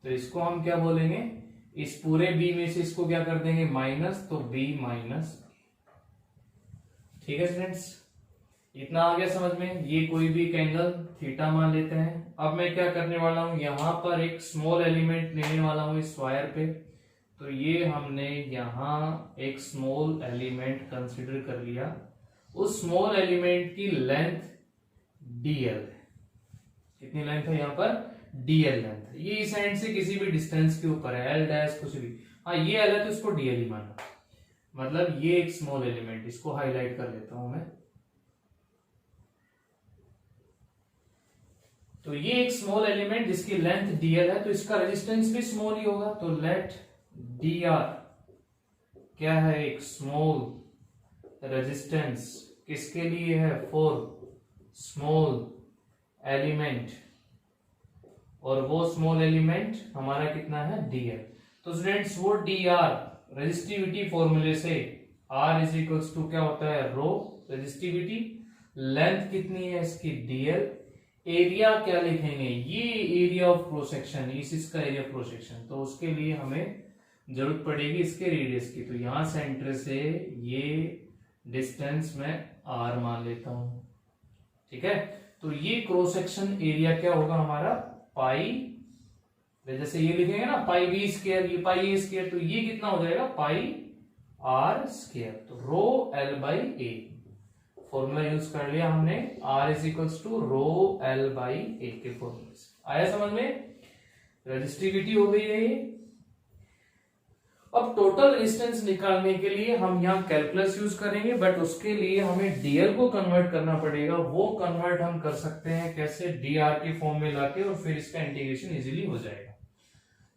तो इसको हम क्या बोलेंगे, इस पूरे बी में से इसको क्या कर देंगे माइनस, तो बी माइनस, ठीक है स्टूडेंट्स, इतना आ गया समझ में। ये कोई भी एक एंगल थीटा मान लेते हैं। अब मैं क्या करने वाला हूं, यहां पर एक स्मॉल एलिमेंट लेने वाला हूं इस वायर पे, तो ये हमने यहां एक स्मॉल एलिमेंट कंसीडर कर लिया। उस स्मॉल एलिमेंट की लेंथ डीएल है, कितनी लेंथ है यहां पर, डीएल लेंथ है। ये इस एंड से किसी भी डिस्टेंस के ऊपर है, एल डैश कुछ भी, हाँ ये एल है तो इसको डीएल ही माना, मतलब ये एक स्मॉल एलिमेंट, इसको हाईलाइट कर लेता हूं मैं। तो ये एक स्मॉल एलिमेंट जिसकी लेंथ डीएल है, तो इसका रेजिस्टेंस भी स्मॉल ही होगा, तो लेट डी आर क्या है, एक स्मॉल रेजिस्टेंस किसके लिए है, फॉर स्मॉल एलिमेंट, और वो स्मॉल एलिमेंट हमारा कितना है, डीएल। तो स्टूडेंट्स वो डी आर रेजिस्टिविटी फॉर्मूले से R इज इक्वल्स टू क्या होता है, रो रेजिस्टिविटी, लेंथ कितनी है इसकी डीएल, एरिया क्या लिखेंगे, ये एरिया ऑफ क्रॉस सेक्शन, इसका एरिया ऑफ क्रॉस सेक्शन, तो उसके लिए हमें जरूरत पड़ेगी इसके रेडियस की। तो यहां सेंटर से ये डिस्टेंस मैं R मान लेता हूं, ठीक है। तो ये क्रॉस सेक्शन एरिया क्या होगा हमारा, पाई, जैसे ये लिखेंगे ना पाई बी स्क्वायर, ये पाई ए स्क्वायर, तो ये कितना हो जाएगा, पाई आर स्क्वायर। तो rho L by A formula use कर लिया हमने, R is equals to rho L by A के फॉर्मूले से। आया समझ में, रेजिस्टिविटी हो गई है ये। अब टोटल रेजिस्टेंस निकालने के लिए हम यहाँ कैलकुलस यूज करेंगे, बट उसके लिए हमें डीएल को कन्वर्ट करना पड़ेगा। वो कन्वर्ट हम कर सकते हैं कैसे, डीआर के फॉर्म में लाके, और फिर इसका इंटीग्रेशन इजीली हो जाएगा।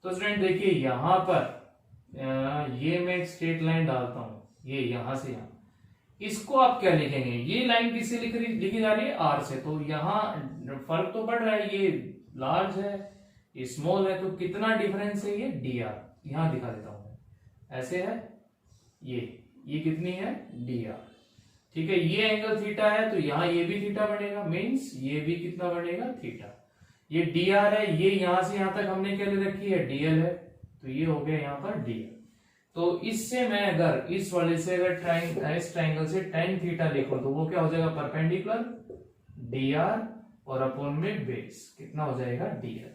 तो स्टूडेंट देखिए यहां पर ये मैं एक स्ट्रेट लाइन डालता हूं, ये यहां से यहां, इसको आप क्या लिखेंगे, ये लाइन किससे लिखी जा रही है, आर से, तो यहां फर्क तो पड़ रहा है, ये लार्ज है ये स्मॉल है, तो कितना डिफरेंस है, ये डी आर, यहां दिखा देता हूं ऐसे है, ये कितनी है, डी आर, ठीक है। ये एंगल थीटा है, तो यहां ये भी थीटा बनेगा, मीन्स ये भी कितना बनेगा, थीटा। ये dr है, ये यहां से यहां तक हमने क्या ले रखी है, dl है, तो ये हो गया यहाँ पर dl। तो इससे मैं अगर इस वाले से अगर इस ट्राइंगल से tan थीटा लिखूं तो वो क्या हो जाएगा, परपेंडिकुलर dr और अपॉन में बेस कितना हो जाएगा, dl।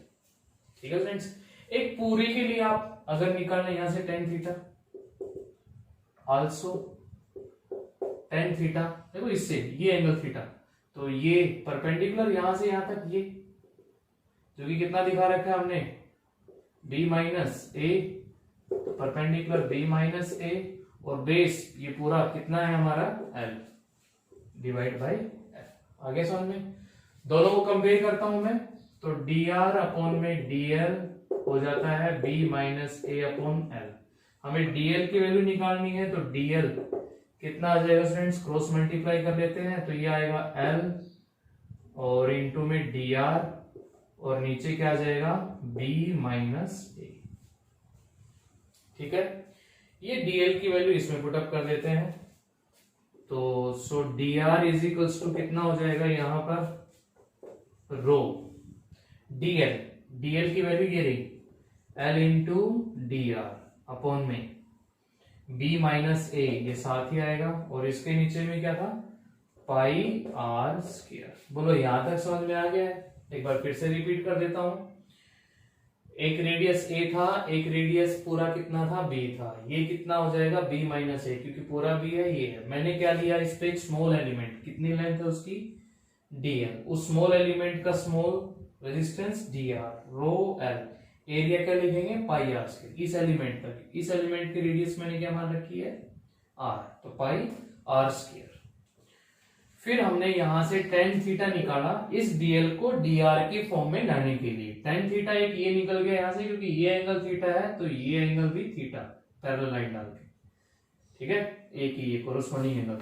ठीक है फ्रेंड्स, एक पूरे के लिए आप अगर निकालना यहां से tan theta, also tan theta, देखो इससे ये एंगल थीटा, तो ये परपेंडिकुलर यहां से यहां तक, ये जो कि कितना दिखा रखा है हमने, b माइनस ए, तो परपेंडिकुलर b माइनस ए, और बेस ये पूरा कितना है हमारा, l डिवाइड बाई l। आगे समझ में, दोनों को कंपेयर करता हूं मैं, तो dr अपॉन में dl हो जाता है b माइनस ए अपॉन l। हमें dl की वैल्यू निकालनी है, तो dl कितना आ जाएगा फ्रेंड्स, क्रॉस मल्टीप्लाई कर लेते हैं, तो ये आएगा l और इंटू में dr, और नीचे क्या आ जाएगा, b माइनस ए। ठीक है, ये dl की वैल्यू इसमें पुटअप कर देते हैं, तो सो dr इज इक्वल्स टू कितना हो जाएगा यहां पर, रो dl की वैल्यू ये रही, l इंटू dr अपॉन में b माइनस ए, ये साथ ही आएगा, और इसके नीचे में क्या था, पाई आर स्क्वायर। बोलो यहां तक समझ में आ गया है? एक बार फिर से रिपीट कर देता हूं, एक रेडियस a था, एक रेडियस पूरा कितना था, b था, ये कितना हो जाएगा, b माइनस ए, क्योंकि पूरा b है, ये है। मैंने क्या लिया इस पे, एक स्मॉल एलिमेंट, कितनी लेंथ है उसकी, dl, उस स्मॉल एलिमेंट का स्मॉल रेजिस्टेंस dr, रो l, एरिया क्या लिखेंगे, पाई आर स्क्वायर, इस एलिमेंट तक, इस एलिमेंट की रेडियस मैंने क्या मान रखी है, r, तो पाई आर स्क्वायर। फिर हमने यहां से tan थीटा निकाला इस dl को dr के फॉर्म में लाने के लिए। tan थीटा एक ये निकल गया यहां से, क्योंकि ये एंगल थीटा है तो ये एंगल भी थीटा, पैरेलल लाइन डाल के, ठीक है, एक ही ये कोरस्पॉन्डिंग एंगल,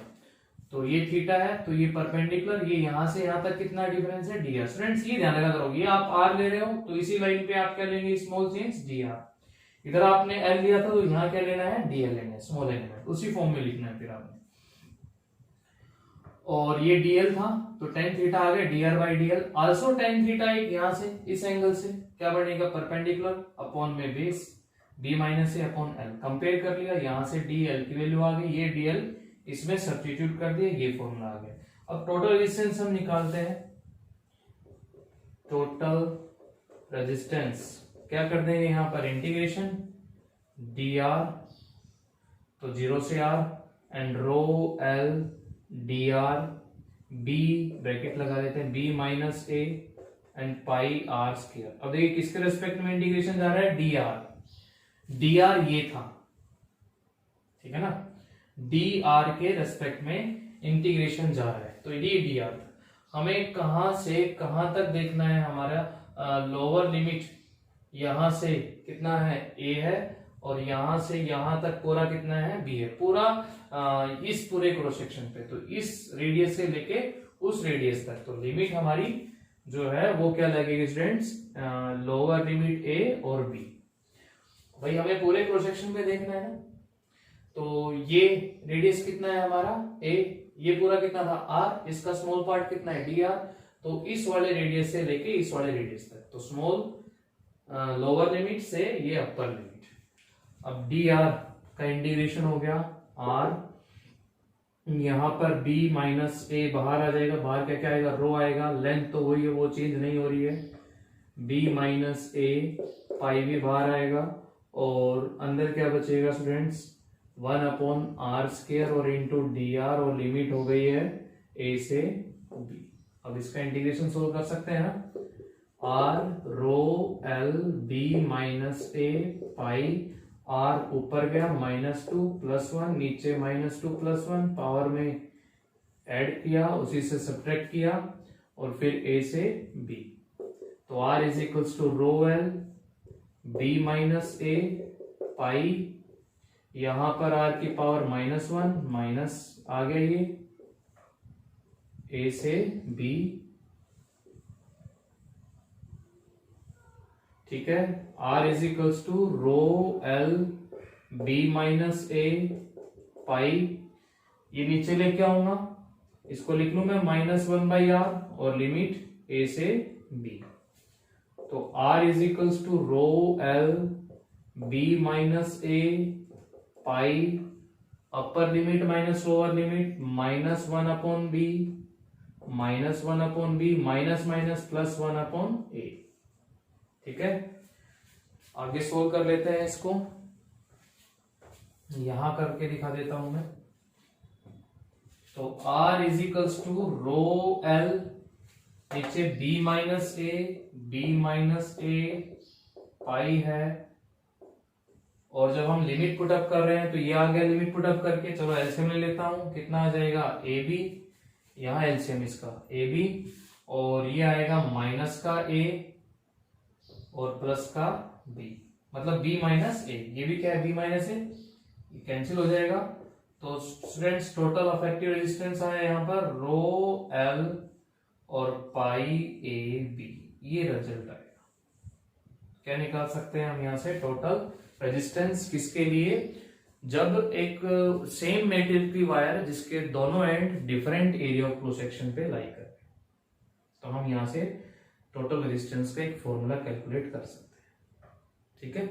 तो ये थीटा है, तो ये परपेंडिकुलर, ये यहां से यहां तक कितना डिफरेंस है, dr। स्टूडेंट्स ये ध्यान रखा करो, ये आप r ले रहे हो तो इसी लाइन पे आप क्या लेंगे, स्मॉल चेंज dr, इधर आपने l लिया था तो यहाँ क्या लेना है, dl लेना है, स्मॉल एलिमेंट, उसी फॉर्म में लिखना है फिर आपने। और ये dl था तो tan थीटा आ गया dr by dl, also tan theta एक यहां से इस एंगल से क्या बनेगा, परपेंडिकुलर अपॉन में बेस b माइनस ए अपॉन l। कंपेयर कर लिया, यहां से dl की वैल्यू आ गई, ये dl इसमें सब्स्टिट्यूट कर दिया, ये फॉर्मूला आ गया। अब टोटल रेजिस्टेंस हम निकालते हैं, टोटल रेजिस्टेंस क्या कर देंगे यहां पर, इंटीग्रेशन dr, तो 0 से r, and rho l dr, b bracket लगा देते हैं, b minus a and pi R square. अब देखिए किसके रेस्पेक्ट में इंटीग्रेशन जा रहा है, dr ये था, ठीक है ना, dr के रेस्पेक्ट में इंटीग्रेशन जा रहा है, तो ये dr। हमें कहां से कहां तक देखना है, हमारा लोअर लिमिट यहां से कितना है, a है, और यहां से यहां तक पूरा कितना है, b है, पूरा इस पूरे क्रॉस सेक्शन पे, तो इस रेडियस से लेके उस रेडियस तक, तो लिमिट हमारी जो है वो क्या लगेगी स्टूडेंट्स, लोअर लिमिट a और b। भाई हमें पूरे क्रॉस सेक्शन पे देखना है ना, तो ये रेडियस कितना है हमारा a, ये पूरा कितना था r, इसका स्मॉल पार्ट कितना है dr, तो इस वाले रेडियस से लेके इस वाले रेडियस तक, तो स्मॉल लोअर लिमिट से ये अपर लिमिट। अब dr का इंटीग्रेशन हो गया r, यहां पर b माइनस ए बाहर आ जाएगा, बाहर क्या क्या आएगा, रो आएगा, लेंथ तो वही है, वो चेंज नहीं हो रही है, b माइनस ए, पाई भी बाहर आएगा, और अंदर क्या बचेगा स्टूडेंट्स, 1 अपॉन आर स्क्वायर और इंटू dr, और लिमिट हो गई है a से b। अब इसका इंटीग्रेशन सोल्व कर सकते हैं ना, r रो l b माइनस ए पाई r ऊपर गया -2 +1, नीचे -2 +1, पावर में ऐड किया, उसी से सब्ट्रैक्ट किया, और फिर a से b, तो r is equals to rho l b minus A pi, यहां पर r की पावर -1 माइनस आ गया, ये a से b, ठीक है, r is equals to rho l b minus A pi, ये नीचे लेके आऊंगा, इसको लिख लू मैं -1/r, और लिमिट a से b। तो R is equals to rho L B minus A pi upper limit minus lower limit minus one upon B minus one upon B minus minus plus one upon A. ठीक है, आगे solve कर लेते हैं इसको, यहां करके दिखा देता हूं मैं। तो R is equals to rho L, नीचे b माइनस ए पाई है, और जब हम लिमिट पुटअप कर रहे हैं तो ये आ गया लिमिट पुटअप करके। चलो एलसीएम ले लेता हूं, कितना आ जाएगा ए बी, यहां एलसीएम इसका ए बी, और ये आएगा माइनस का ए और प्लस का बी, मतलब b माइनस ए, ये भी क्या है b माइनस ए, ये कैंसिल हो जाएगा। तो स्टूडेंट्स टोटल अफेक्टिव रेजिस्टेंस आया यहाँ पर रो एल और पाई ए बी, ये रिजल्ट आएगा। क्या निकाल सकते हैं हम यहाँ से टोटल रेजिस्टेंस किसके लिए, जब एक सेम मेटेरियल की वायर जिसके दोनों and different area of cross section पे लाई कर, तो हम यहाँ से टोटल रेजिस्टेंस का एक फॉर्मूला कैलकुलेट कर सकते हैं। ठीक है,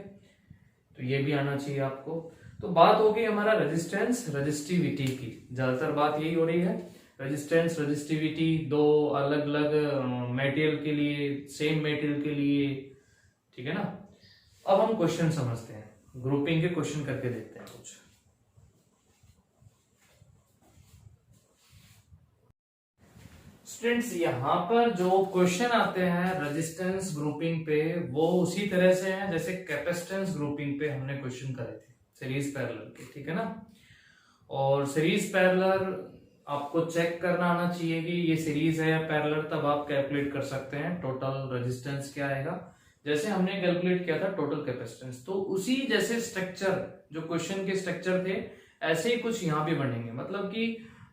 तो ये भी आना चाहिए आपको। तो बात हो गई हमारा रेजिस्टेंस रजिस्टिविटी की, ज्यादातर बात यही हो रही है, रेजिस्टेंस रजिस्टिविटी दो अलग अलग मटेरियल के लिए, सेम मटेरियल के लिए। ठीक है ना, अब हम क्वेश्चन समझते हैं, ग्रुपिंग के क्वेश्चन करके देखते हैं कुछ। स्टूडेंट्स यहां पर जो क्वेश्चन आते हैं रेजिस्टेंस ग्रुपिंग पे, वो उसी तरह से हैं जैसे कैपेसिटेंस ग्रुपिंग पे हमने क्वेश्चन करे थे सीरीज पैरेलल के। ठीक है ना, और सीरीज पैरेलल आपको चेक करना आना चाहिए कि ये सीरीज है या पैरेलल, तब आप कैलकुलेट कर सकते हैं टोटल रेजिस्टेंस क्या आएगा। जैसे हमने कैलकुलेट किया था टोटल कैपेसिटेंस, तो उसी जैसे स्ट्रक्चर जो क्वेश्चन के स्ट्रक्चर थे ऐसे ही कुछ यहाँ भी बनेंगे, मतलब कि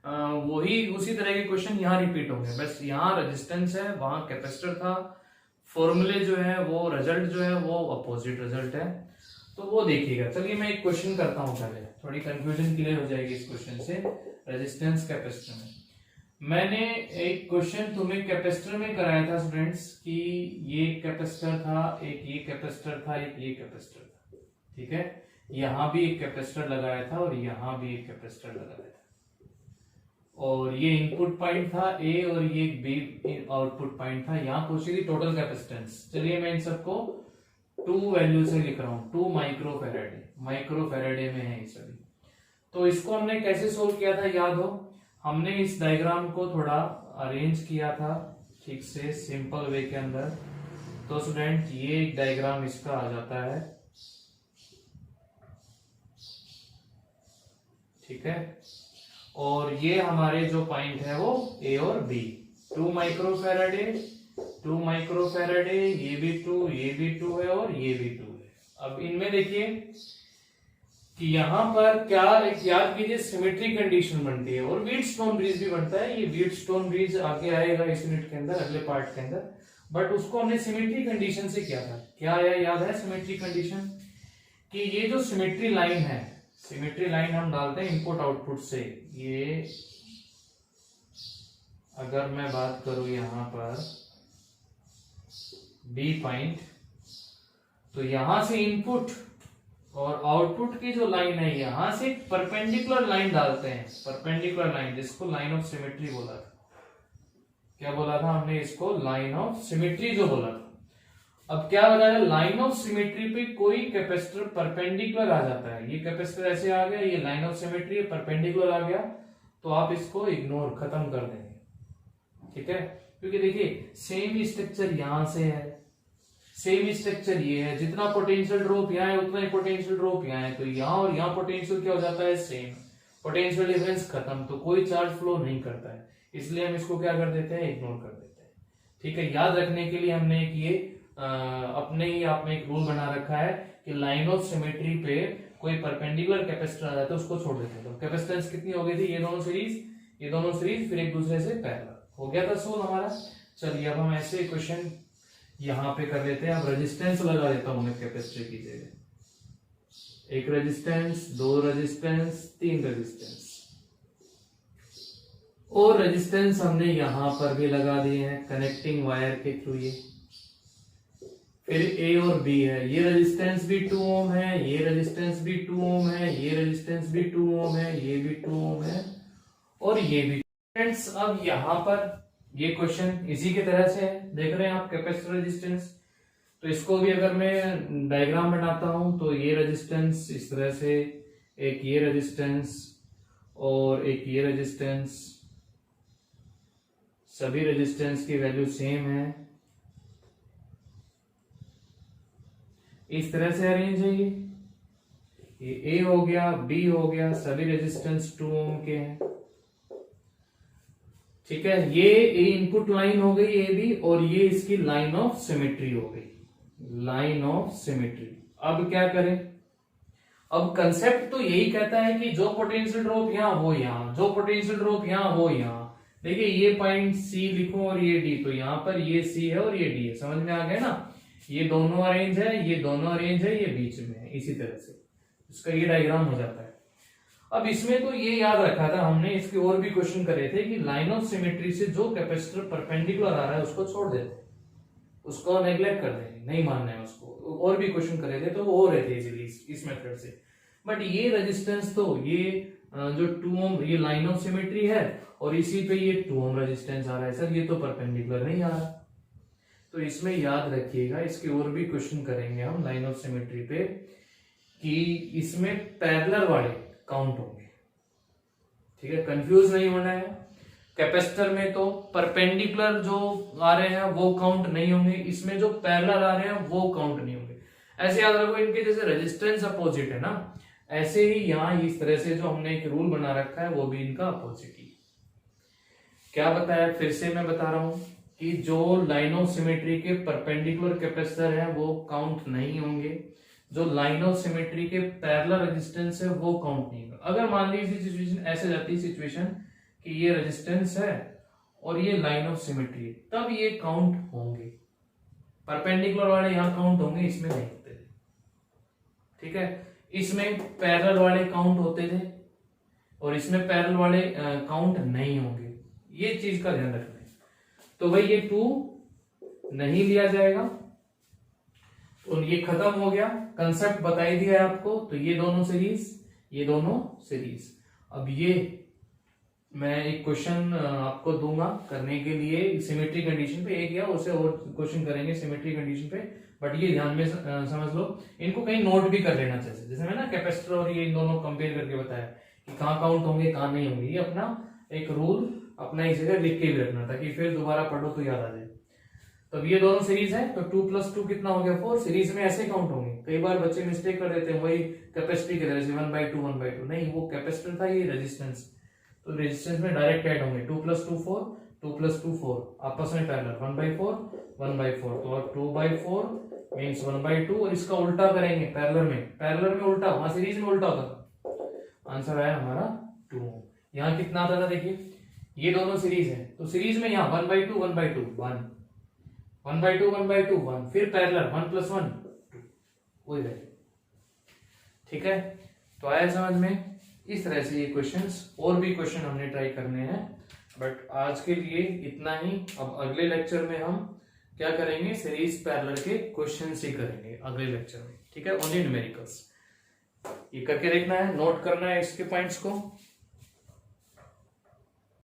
वही उसी तरह के क्वेश्चन यहाँ रिपीट होंगे, बस यहाँ रेजिस्टेंस है वहां कैपेसिटर था, फॉर्मूले जो है वो रिजल्ट जो है वो अपोजिट रिजल्ट है, तो वो देखिएगा। चलिए मैं एक क्वेश्चन करता हूँ पहले, थोड़ी कंफ्यूजन क्लियर हो जाएगी इस क्वेश्चन से। रेजिस्टेंस कैपेसिटर में मैंने एक क्वेश्चन तुम्हें कैपेसिटर में कराया था स्टूडेंट्स कि ये कैपेसिटर था, एक ये कैपेसिटर था, एक ये कैपेसिटर था। ठीक है, यहां भी एक कैपेसिटर लगाया था और यहां भी एक कैपेसिटर लगाया था, और ये इनपुट पॉइंट था ए और ये बी आउटपुट पॉइंट था। यहां पूछी थी टोटल कैपेसिटेंस। चलिए मैं इन सबको 2 वैल्यू से लिख रहा हूं, 2 माइक्रोफैराडे, माइक्रोफैराडे में है ये सभी। तो इसको हमने कैसे सोल्व किया था याद हो, हमने इस डायग्राम को थोड़ा अरेंज किया था ठीक से सिंपल वे के अंदर। तो स्टूडेंट ये एक डायग्राम इसका आ जाता है, ठीक है, और ये हमारे जो पॉइंट है वो ए और बी, 2 माइक्रोफैराडे, 2 माइक्रोफैराडे, ये भी 2, ये भी 2 है और ये भी 2 है। अब इनमें देखिए कि यहां पर क्या एक याद कीजिए सिमेट्री कंडीशन बनती है और व्हीटस्टोन ब्रिज भी बनता है। ये व्हीटस्टोन ब्रिज आगे आएगा इस यूनिट के अंदर, अगले पार्ट के अंदर, बट उसको हमने सिमेट्री कंडीशन से किया था। क्या आया याद है सिमेट्री कंडीशन, कि ये जो सिमेट्री लाइन है, सिमेट्री लाइन हम डालते हैं इनपुट आउटपुट से। ये अगर मैं बात करूं यहां पर बी पॉइंट, तो यहां से इनपुट और आउटपुट की जो लाइन है यहां से परपेंडिकुलर लाइन डालते हैं, परपेंडिकुलर लाइन, जिसको लाइन ऑफ सिमेट्री बोला था। क्या बोला था हमने इसको, लाइन ऑफ सिमेट्री जो बोला था। अब क्या बताया, लाइन ऑफ सिमेट्री पे कोई कैपेसिटर परपेंडिकुलर आ जाता है, ये कैपेसिटर ऐसे आ गया, ये लाइन ऑफ सिमेट्री परपेंडिकुलर आ गया, तो आप इसको इग्नोर खत्म कर देंगे। ठीक है, क्योंकि देखिए सेम स्ट्रक्चर यहां से है, सेम स्ट्रक्चर ये है, जितना पोटेंशियल ड्रॉप यहाँ है उतना ही पोटेंशियल ड्रॉप यहाँ है, तो यहाँ और यहाँ पोटेंशियल क्या हो जाता है सेम, पोटेंशियल डिफरेंस खत्म, तो कोई चार्ज फ्लो नहीं करता है, इसलिए हम इसको क्या कर देते हैं, इग्नोर कर देते हैं। ठीक है, याद रखने के लिए हमने एक ये अपने ही आप में एक रूल बना रखा है कि लाइन ऑफ सिमेट्री पे कोई परपेंडिकुलर कैपेसिटर आ जाता है उसको छोड़ देते हैं। तो कैपेसिटेंस कितनी हो गई थी, ये दोनों सीरीज, ये दोनों सीरीज, फिर एक दूसरे से पैरेलल हो गया था सोल्व हमारा। चलिए अब हम ऐसे क्वेश्चन यहां पे कर लेते हैं। अब रेजिस्टेंस लगा देता हूं मैं कैपेसिटर की जगह, एक रेजिस्टेंस, 2 रेजिस्टेंस, 3 रेजिस्टेंस, और रेजिस्टेंस हमने यहां पर भी लगा दिए हैं कनेक्टिंग वायर के थ्रू। ये फिर ए और बी है, ये रेजिस्टेंस भी 2 ओम है, ये रेजिस्टेंस भी 2 ओम है, ये रेजिस्टेंस भी 2 ओम है, ये भी 2 ओम है और ये भी। फ्रेंड्स अब यहां पर ये क्वेश्चन इसी की तरह से है, देख रहे हैं आप कैपेसिटर रेजिस्टेंस। तो इसको भी अगर मैं डायग्राम बनाता हूं तो ये रेजिस्टेंस इस तरह से, एक ये रेजिस्टेंस और एक ये रेजिस्टेंस, सभी रेजिस्टेंस की वैल्यू सेम है, इस तरह से अरेंज है। ये ए हो गया, बी हो गया, सभी रेजिस्टेंस 2 ओम के हैं, ठीक है। ये ए इनपुट लाइन हो गई ए बी, और ये इसकी लाइन ऑफ सिमेट्री हो गई, लाइन ऑफ सिमेट्री। अब क्या करें, अब कंसेप्ट तो यही कहता है कि जो पोटेंशियल ड्रॉप यहां वो यहां, जो पोटेंशियल ड्रॉप यहां वो यहां। देखिए ये पॉइंट सी लिखो और ये डी, तो यहां पर ये सी है और ये डी है, समझ में आ गया ना। ये दोनों अरेंज है, ये दोनों अरेंज है, ये बीच में है, इसी तरह से इसका ये डायग्राम हो जाता है। अब इसमें तो ये याद रखा था हमने, इसके और भी क्वेश्चन करे थे कि लाइन ऑफ सिमेट्री से जो कैपेसिटर परपेंडिकुलर आ रहा है उसको छोड़ देते, उसको नेग्लेक्ट कर देंगे, नहीं मानना है उसको। और भी क्वेश्चन करे थे तो वो हो रहे थे इजीली इस मेथड से। बट ये रेजिस्टेंस तो ये जो 2 ओम, ये लाइन ऑफ सिमेट्री है और इसी पे ये 2 ओम रेजिस्टेंस आ रहा है सर, ये तो परपेंडिकुलर नहीं आ रहा। तो इसमें याद रखिएगा, इसके और भी क्वेश्चन करेंगे हम लाइन ऑफ सिमेट्री पे, कि इसमें पैरेलल वाले काउंट होंगे, ठीक है, कंफ्यूज नहीं होना है। कैपेसिटर में तो परपेंडिकुलर जो आ रहे हैं वो काउंट नहीं होंगे, इसमें जो पैरेलल आ रहे हैं वो काउंट नहीं होंगे। ऐसे याद रखो, इनके जैसे रेजिस्टेंस अपोजिट है ना, ऐसे ही यहां इस तरह से जो हमने एक रूल बना रखा है वो भी इनका अपोजिट ही। क्या बताया, फिर से मैं बता रहा हूं कि जो लाइन ऑफ सिमेट्री के परपेंडिकुलर कैपेसिटर है वो काउंट नहीं होंगे, जो लाइन ऑफ सिमेट्री के पैरेलल रेजिस्टेंस है वो काउंट नहीं होगा। अगर मान लीजिए सिचुएशन ऐसे जाती है, सिचुएशन कि ये रेजिस्टेंस है और ये लाइन ऑफ सिमेट्री है, तब ये काउंट होंगे, परपेंडिकुलर वाले यहां काउंट होंगे, इसमें नहीं होते थे, ठीक है। इसमें पैरेलल वाले काउंट होते थे और इसमें पैरेलल वाले काउंट नहीं होंगे, ये चीज का ध्यान रखना है। तो भाई ये 2 नहीं लिया जाएगा, तो ये खत्म हो गया, कंसेप्ट बता ही दिया है आपको। तो ये दोनों सीरीज, ये दोनों सीरीज। अब ये मैं एक क्वेश्चन आपको दूंगा करने के लिए सिमेट्री कंडीशन पे, एक या उससे और क्वेश्चन करेंगे सिमेट्री कंडीशन पे, बट ये ध्यान में समझ लो, इनको कहीं नोट भी कर लेना चाहिए। जैसे मैं ना कैपेसिटर और ये इन दोनों कंपेयर करके बताया कि कहाँ काउंट होंगे कहाँ नहीं होंगे, ये अपना एक रूल अपना इस जगह लिख के भी रखना, ताकि फिर दोबारा पढ़ो तो याद आ जाए। तो ये दोनों सीरीज है, तो 2 + 2 कितना हो गया 4। सीरीज में ऐसे काउंट होंगे, कई बार बच्चे मिस्टेक कर देते हैं, वही कैपेसिटी की तरह से 1/2 1/2, नहीं वो कैपेसिटर था, ये रेजिस्टेंस, तो रेजिस्टेंस में डायरेक्ट ऐड होंगे। 2 + 2 4, 2 + 2 4, आपस में पैरेलल, 1/4 1/4, तो 2/4 मींस 1/2, और इसका उल्टा करेंगे पैरेलल में उल्टा, वहां सीरीज में उल्टा होता था, आंसर आया हमारा 2। यहाँ कितना आता था, देखिए ये दोनों सीरीज है, तो सीरीज में यहाँ 1/2 1/2 1, 1/2 1/2 1, फिर पैरेलल 1 + 1 2, वही रहे, ठीक है। तो आया समझ में। इस तरह से ये क्वेश्चंस, और भी क्वेश्चन हमने ट्राई करने हैं, बट आज के लिए इतना ही। अब अगले लेक्चर में हम क्या करेंगे, सीरीज पैरेलल के क्वेश्चंस ही करेंगे अगले लेक्चर में, ठीक है, ओनली न्यूमेरिकल्स। ये करके देखना है, नोट करना है इसके पॉइंट्स को।